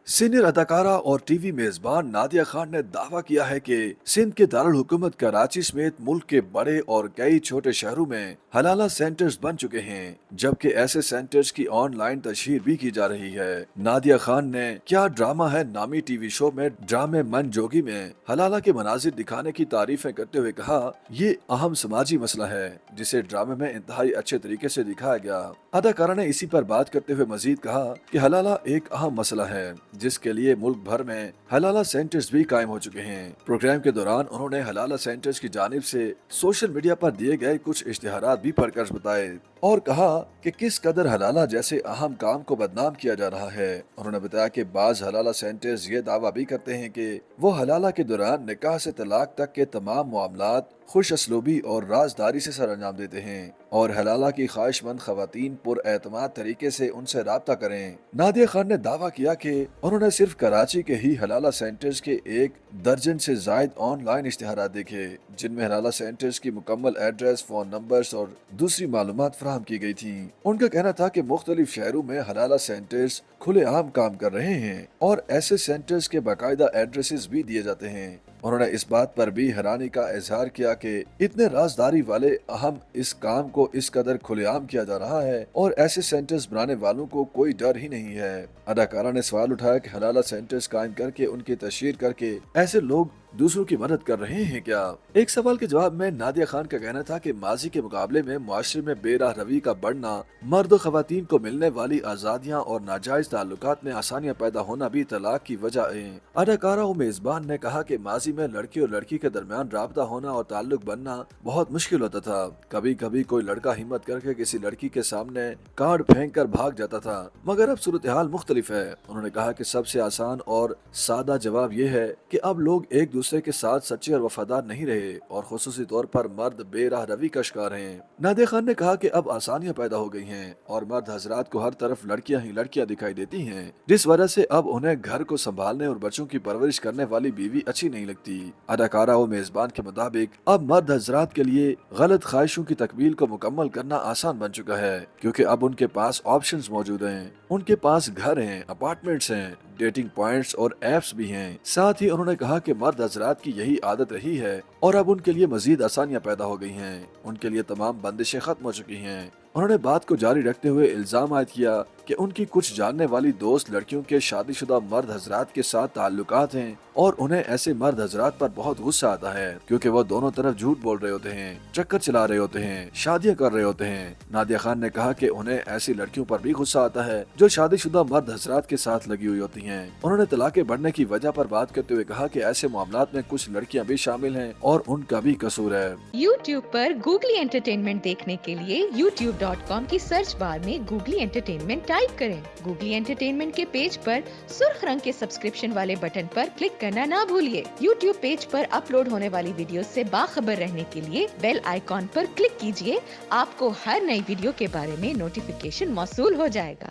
Senior अदाकारा और TV मेजबान नादिया खान ने दावा किया है कि सिंध के दारुल हुकूमत कराची समेत मुल्क के बड़े और कई छोटे शहरों में हलाला सेंटर्स बन चुके हैं, जबकि ऐसे सेंटर्स की ऑनलाइन तशहीर भी की जा रही है। नादिया खान ने क्या ड्रामा है नामी टीवी शो में ड्रामे मन जोगी में हलाला के मनाजिर दिखाने की तारीफें करते हुए कहा, ये अहम समाजी मसला है जिसे ड्रामे में इंतहाई अच्छे तरीके से दिखाया गया। अदाकारा ने इसी पर बात करते हुए मजीद कहा कि हलाला एक अहम मसला है जिसके लिए मुल्क भर में हलाला सेंटर्स भी कायम हो चुके हैं। प्रोग्राम के दौरान उन्होंने हलाला सेंटर्स की जानिब से सोशल मीडिया पर दिए गए कुछ इश्तिहारात भी पढ़कर बताए और कहा कि किस कदर हलाला जैसे अहम काम को बदनाम किया जा रहा है। उन्होंने बताया कि बाज हलाला सेंटर्स ये दावा भी करते हैं कि वो हलाला के दौरान निकाह से तलाक तक के तमाम मामलात खुश असलूबी और राजदारी से सर अंजाम देते हैं और हलाला की ख्वाहिशमंद खवातीन पुरएतमाद तरीके से उनसे राब्ता करें। नादिया खान ने दावा किया कि उन्होंने सिर्फ कराची के ही हलाला सेंटर्स के 1 दर्जन से जायद ऑनलाइन इश्तिहारात देखे जिनमें हलाला सेंटर्स की मुकम्मल एड्रेस, फोन नंबर्स और दूसरी मालूमात फराहम की गई थी। उनका कहना था कि मुख्तलिफ शहरों में हलाला सेंटर्स खुलेआम काम कर रहे हैं और ऐसे सेंटर्स के बाकायदा एड्रेसेस भी दिए जाते हैं। उन्होंने इस बात पर भी हैरानी का इजहार किया कि इतने राजदारी वाले अहम इस काम को इस कदर खुलेआम किया जा रहा है और ऐसे सेंटर्स बनाने वालों को कोई डर ही नहीं है। अदाकारा ने सवाल उठाया कि हलाला सेंटर्स कायम करके उनकी तशहीर करके ऐसे लोग दूसरों की मदद कर रहे हैं क्या। एक सवाल के जवाब में नादिया खान का कहना था कि माजी के मुकाबले में मुआशरे में बेराह रवी का बढ़ना, मर्द और खवातीन को मिलने वाली आजादियां और नाजायज ताल्लुकात में आसानियां पैदा होना भी तलाक की वजह है। अदाकारा और मेजबान ने कहा कि माजी में लड़की और लड़की के दरमियान राबता होना और ताल्लुक बनना बहुत मुश्किल होता था। कभी कभी कोई लड़का हिम्मत करके किसी लड़की के सामने कार्ड फेंक कर भाग जाता था, मगर अब सूरत हाल मुख्तलिफ है। उन्होंने कहा कि सबसे आसान और सादा जवाब यह है कि अब लोग एक दूसरे के साथ सच्चे और वफादार नहीं रहे और खुसूसी तौर पर मर्द बेराह रवी का शिकार हैं। नादिया खान ने कहा कि अब आसानियां पैदा हो गई हैं और मर्द हजरात को हर तरफ लड़कियां ही लड़कियां दिखाई देती हैं, जिस वजह से अब उन्हें घर को संभालने और बच्चों की परवरिश करने वाली बीवी अच्छी नहीं लगती। अदाकारा और मेजबान के मुताबिक अब मर्द हजरात के लिए गलत ख्वाहिशों की तकमील को मुकम्मल करना आसान बन चुका है, क्योंकि अब उनके पास ऑप्शंस मौजूद हैं। उनके पास घर हैं, अपार्टमेंट्स हैं, डेटिंग पॉइंट्स और एप्स भी हैं। साथ ही उन्होंने कहा कि मर्द हजरात की यही आदत रही है और अब उनके लिए मजीद आसानियां पैदा हो गई हैं। उनके लिए तमाम बंदिशें खत्म हो चुकी हैं। उन्होंने बात को जारी रखते हुए इल्जाम आयद किया कि उनकी कुछ जानने वाली दोस्त लड़कियों के शादीशुदा मर्द हजरात के साथ ताल्लुकात हैं और उन्हें ऐसे मर्द हजरात पर बहुत गुस्सा आता है, क्योंकि वो दोनों तरफ झूठ बोल रहे होते हैं, चक्कर चला रहे होते हैं, शादियां कर रहे होते हैं। नादिया खान ने कहा कि उन्हें ऐसी लड़कियों पर भी गुस्सा आता है जो शादीशुदा मर्द हजरात के साथ लगी हुई होती हैं। उन्होंने तलाकें बढ़ने की वजह पर बात करते हुए कहा कि ऐसे मामलात में कुछ लड़कियां भी शामिल हैं और उनका भी कसूर है। YouTube पर गूगली एंटरटेनमेंट देखने के लिए youtube.com की सर्च बार में गूगली एंटरटेनमेंट टाइप करें। गूगली एंटरटेनमेंट के पेज पर सुर्ख रंग के सब्सक्रिप्शन वाले बटन पर क्लिक करना ना भूलिए। YouTube पेज पर अपलोड होने वाली वीडियो से बाखबर रहने के लिए बेल आइकॉन पर क्लिक कीजिए। आपको हर नई वीडियो के बारे में नोटिफिकेशन मौसूल हो जाएगा।